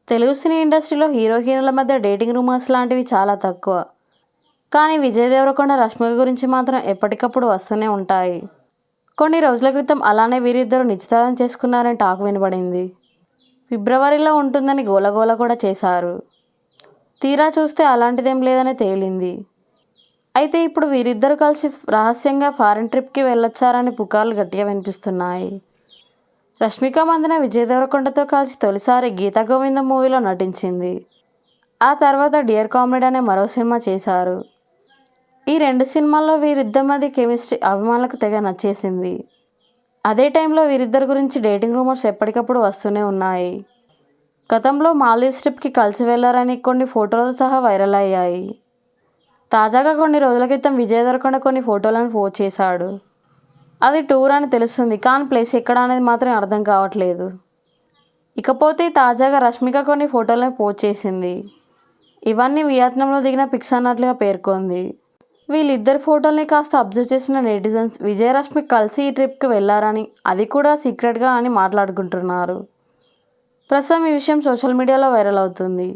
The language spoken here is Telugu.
తెలుగు సినీ ఇండస్ట్రీలో హీరో హీరోల మధ్య డేటింగ్ రూమర్స్ లాంటివి చాలా తక్కువ. కానీ విజయ్ దేవరకొండ, రష్మిక గురించి మాత్రం ఎప్పటికప్పుడు వస్తూనే ఉంటాయి. కొన్ని రోజుల క్రితం అలానే వీరిద్దరూ నిశ్చితార్థం చేసుకున్నారని టాక్ వినబడింది. ఫిబ్రవరిలో ఉంటుందని గోలగోల కూడా చేశారు. తీరా చూస్తే అలాంటిదేం లేదని తేలింది. అయితే ఇప్పుడు వీరిద్దరూ కలిసి రహస్యంగా ఫారిన్ ట్రిప్కి వెళ్ళొచ్చారని పుకార్లు గట్టిగా వినిపిస్తున్నాయి. రష్మిక మందన విజయ్ దేవరకొండతో కలిసి తొలిసారి గీతా గోవిందం మూవీలో నటించింది. ఆ తర్వాత డియర్ కామ్రేడ్ అనే మరో సినిమా చేశారు. ఈ రెండు సినిమాల్లో వీరిద్దరి మధ్య కెమిస్ట్రీ అభిమానులకు తెగ నచ్చేసింది. అదే టైంలో వీరిద్దరి గురించి డేటింగ్ రూమర్స్ ఎప్పటికప్పుడు వస్తూనే ఉన్నాయి. గతంలో మాల్దీవ్స్ ట్రిప్కి కలిసి వెళ్లారని కొన్ని ఫోటోలతో సహా వైరల్ అయ్యాయి. తాజాగా కొన్ని రోజుల క్రితం విజయ్ దేవరకొండ కొన్ని ఫోటోలను పోస్ట్ చేశాడు. అది టూర్ అని తెలుస్తుంది, కానీ ప్లేస్ ఎక్కడ అనేది మాత్రం అర్థం కావట్లేదు. ఇకపోతే తాజాగా రష్మిక కొన్ని ఫోటోలను పోస్ట్ చేసింది. ఇవన్నీ వియత్నాంలో దిగిన పిక్స్ అన్నట్లుగా పేర్కొంది. వీళ్ళిద్దరి ఫోటోల్ని కాస్త అబ్జర్వ్ చేసిన నెటిజన్స్ విజయ్, రష్మిక కలిసి ఈ ట్రిప్కి వెళ్లారని, అది కూడా సీక్రెట్గా అని మాట్లాడుకుంటున్నారు. ప్రస్తుతం ఈ విషయం సోషల్ మీడియాలో వైరల్ అవుతుంది.